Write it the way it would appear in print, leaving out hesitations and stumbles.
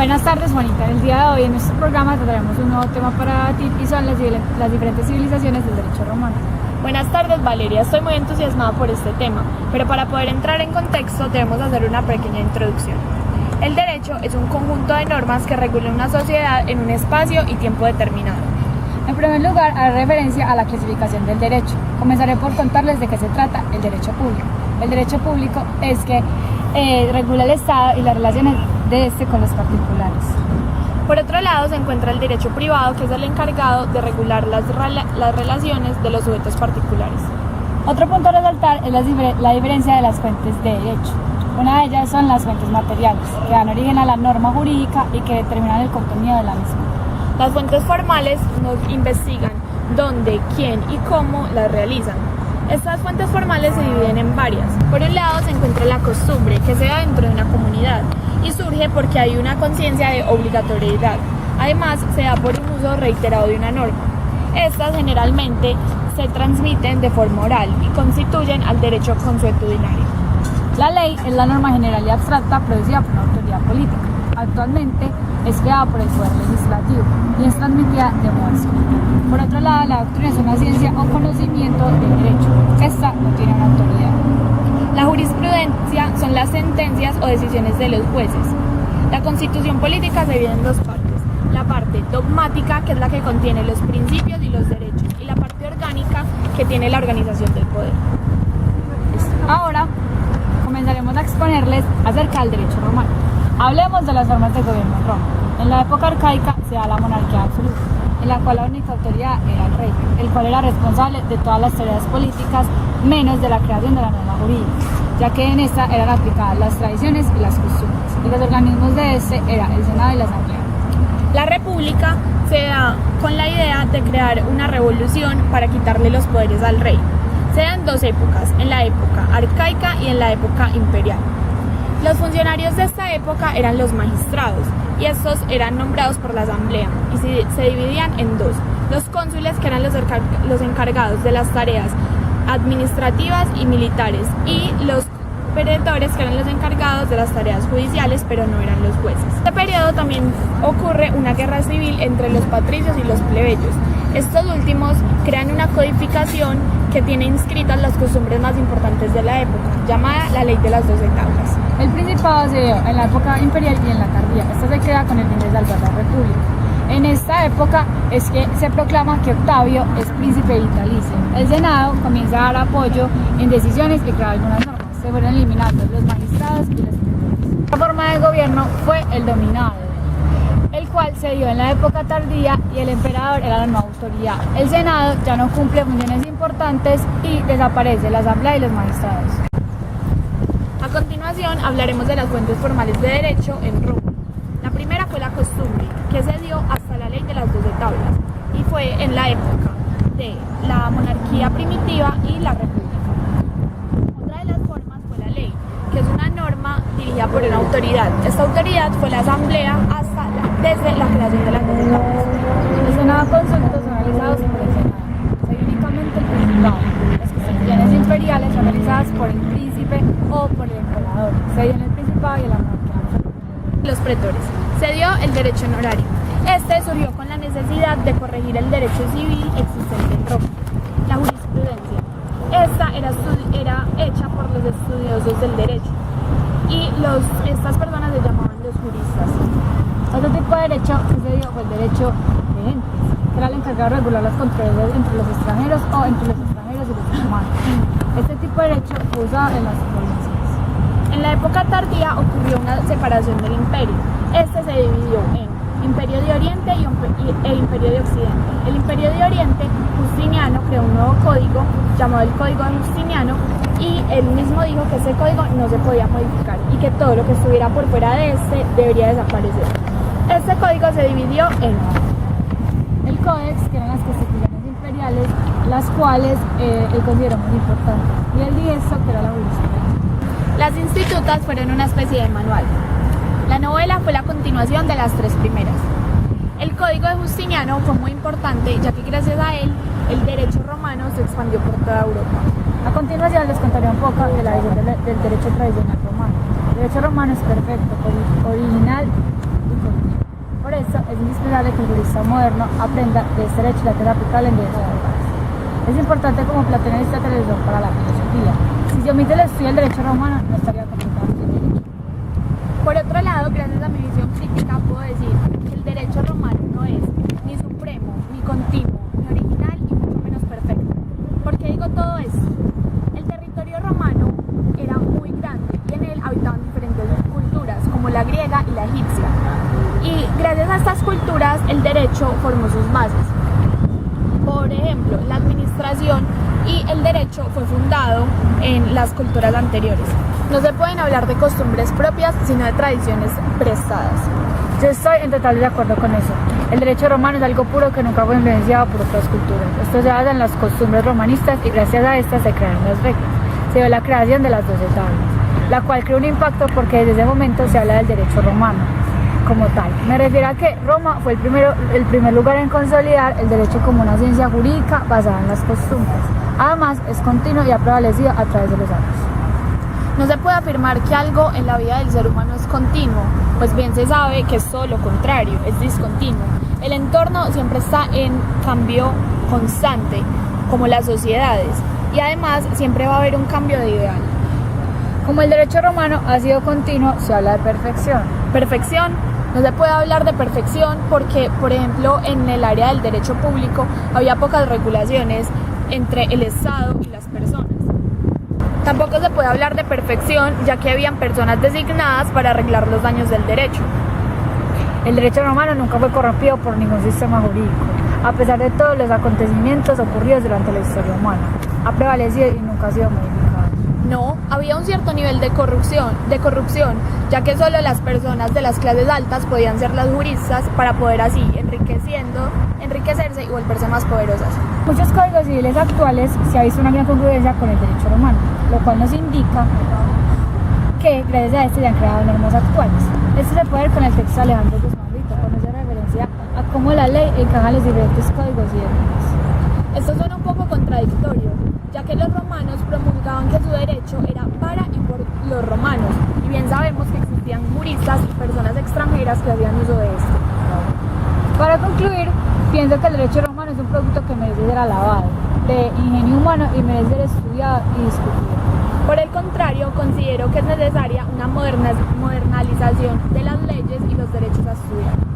Buenas tardes, Juanita. El día de hoy en nuestro programa trataremos un nuevo tema para ti y son las diferentes civilizaciones del derecho romano. Buenas tardes, Valeria. Estoy muy entusiasmada por este tema, pero para poder entrar en contexto debemos hacer una pequeña introducción. El derecho es un conjunto de normas que regulan una sociedad en un espacio y tiempo determinado. En primer lugar, haré referencia a la clasificación del derecho. Comenzaré por contarles de qué se trata el derecho público. El derecho público es que regula el Estado y las relaciones de este con los particulares. Por otro lado, se encuentra el derecho privado, que es el encargado de regular las relaciones de los sujetos particulares. Otro punto a resaltar es la diferencia de las fuentes de derecho. Una de ellas son las fuentes materiales, que dan origen a la norma jurídica y que determinan el contenido de la misma. Las fuentes formales nos investigan dónde, quién y cómo las realizan. Estas fuentes formales se dividen en varias. Por un lado se encuentra la costumbre, que se da dentro de una comunidad y surge porque hay una conciencia de obligatoriedad. Además, se da por un uso reiterado de una norma. Estas generalmente se transmiten de forma oral y constituyen al derecho consuetudinario. La ley es la norma general y abstracta producida por una autoridad política. Actualmente es creada por el Poder Legislativo y es transmitida de modo escrito. Por otro lado, la doctrina es una ciencia o conocimiento del derecho. Esta no tiene una autoridad. La jurisprudencia son las sentencias o decisiones de los jueces. La constitución política se divide en dos partes. La parte dogmática, que es la que contiene los principios y los derechos, y la parte orgánica, que tiene la organización del poder. Ahora comenzaremos a exponerles acerca del derecho romano. Hablemos de las formas de gobierno en Roma. En la época arcaica se da la monarquía absoluta, en la cual la única autoridad era el rey, el cual era responsable de todas las tareas políticas, menos de la creación de la norma jurídica, ya que en esta eran aplicadas las tradiciones y las costumbres, y los organismos de este eran el Senado y la Asamblea. La república se da con la idea de crear una revolución para quitarle los poderes al rey. Se da en dos épocas, en la época arcaica y en la época imperial. Los funcionarios de esta época eran los magistrados, y estos eran nombrados por la asamblea, y se dividían en dos: los cónsules, que eran los encargados de las tareas administrativas y militares, y los pretores, que eran los encargados de las tareas judiciales, pero no eran los jueces. En este periodo también ocurre una guerra civil entre los patricios y los plebeyos. Estos últimos crean una codificación que tiene inscritas las costumbres más importantes de la época, llamada la Ley de las 12 Tablas. El principado se dio en la época imperial y en la tardía. Esta se queda con el fin de salvar la república. En esta época es que se proclama que Octavio es príncipe vitalicio. El Senado comienza a dar apoyo en decisiones y crea algunas normas. Se fueron eliminando los magistrados y los pretores. La forma de gobierno fue el dominado, el cual se dio en la época tardía y el emperador era la nueva autoridad. El Senado ya no cumple funciones importantes y desaparece la asamblea y los magistrados. A continuación hablaremos de las fuentes formales de derecho en Roma. La primera fue la costumbre, que se dio hasta la Ley de las 12 Tablas y fue en la época de la monarquía primitiva y la república. Otra de las formas fue la ley, que es una norma dirigida por una autoridad. Esta autoridad fue la asamblea desde la creación de las 12 Tablas. El Senado consultos son realizados por el Senado. Soy únicamente el principado. Las constituciones imperiales son realizadas por el príncipe o por el emperador. Se dio en el principado y en la monarquía absoluta. Los pretores. Se dio el derecho honorario. Este surgió con la necesidad de corregir el derecho civil existente en Roma. La jurisprudencia. Esta era hecha por los estudiosos del derecho y estas personas se llamaban los juristas. Otro tipo de derecho que se dio fue el derecho de entes, que era el encargado de regular las controversias entre los extranjeros o entre los extranjeros y los humanos. Este tipo de derecho fue usado en las provincias. En la época tardía ocurrió una separación del imperio. Este se dividió en Imperio de Oriente e Imperio de Occidente. El Imperio de Oriente, Justiniano creó un nuevo código llamado el Código de Justiniano y él mismo dijo que ese código no se podía modificar y que todo lo que estuviera por fuera de este debería desaparecer. Este código se dividió en el Códex, que eran las constituciones imperiales, las cuales él consideró muy importantes, y el Diesto, que era la jurisprudencia. Las institutas fueron una especie de manual. La novela fue la continuación de las tres primeras. El Código de Justiniano fue muy importante, ya que gracias a él el derecho romano se expandió por toda Europa. A continuación les contaré un poco de la visión del derecho tradicional romano. El derecho romano es perfecto, original y completo. Por eso es indispensable que el jurista moderno aprenda de este derecho ya que es aplicable en diversas áreas. Es importante como Platón y Aristóteles son para la filosofía. Si se omite el estudio del derecho romano, no estaría completamente el derecho. Por otro lado, gracias a mi visión crítica, puedo decir que el derecho romano no es ni supremo, ni continuo, ni original y mucho menos perfecto. ¿Por qué digo todo esto? El territorio romano era muy grande y en él habitaban diferentes culturas, como la griega y la egipcia. Y gracias a estas culturas, el derecho formó sus bases. Por ejemplo, la administración y el derecho fue fundado en las culturas anteriores. No se pueden hablar de costumbres propias, sino de tradiciones prestadas. Yo estoy en total de acuerdo con eso. El derecho romano es algo puro que nunca fue influenciado por otras culturas. Esto se basa en las costumbres romanistas y gracias a estas se crearon las reglas. Se dio la creación de las 12 tablas, la cual creó un impacto porque desde ese momento se habla del derecho romano como tal. Me refiero a que Roma fue el primer lugar en consolidar el derecho como una ciencia jurídica basada en las costumbres. Además, es continuo y ha prevalecido a través de los años. No se puede afirmar que algo en la vida del ser humano es continuo, pues bien se sabe que es todo lo contrario, es discontinuo. El entorno siempre está en cambio constante, como las sociedades, y además siempre va a haber un cambio de ideal. Como el derecho romano ha sido continuo, se habla de perfección. Perfección, no se puede hablar de perfección porque, por ejemplo, en el área del derecho público había pocas regulaciones entre el Estado y las personas. Tampoco se puede hablar de perfección, ya que habían personas designadas para arreglar los daños del derecho. El derecho romano nunca fue corrompido por ningún sistema jurídico, a pesar de todos los acontecimientos ocurridos durante la historia humana. Ha prevalecido y nunca ha sido modificado. No, había un cierto nivel de corrupción, ya que solo las personas de las clases altas podían ser las juristas para poder así enriquecerse y volverse más poderosas. Muchos códigos civiles actuales se ha visto una gran congruencia con el derecho romano, lo cual nos indica que gracias a este se han creado normas actuales. Esto se puede ver con el texto de Alejandro Guzmán Brito, cuando se referencia a cómo la ley encaja los diferentes códigos y normas. Esto suena un poco contradictorio, ya que los romanos promulgaban que su derecho era para y por los romanos, y bien sabemos que existían juristas y personas extranjeras que hacían uso de esto. Para concluir, pienso que el derecho romano es un producto que merece ser alabado, de ingenio humano y merece ser estudiado y discutido. Por el contrario, considero que es necesaria una modernización de las leyes y los derechos a estudiar.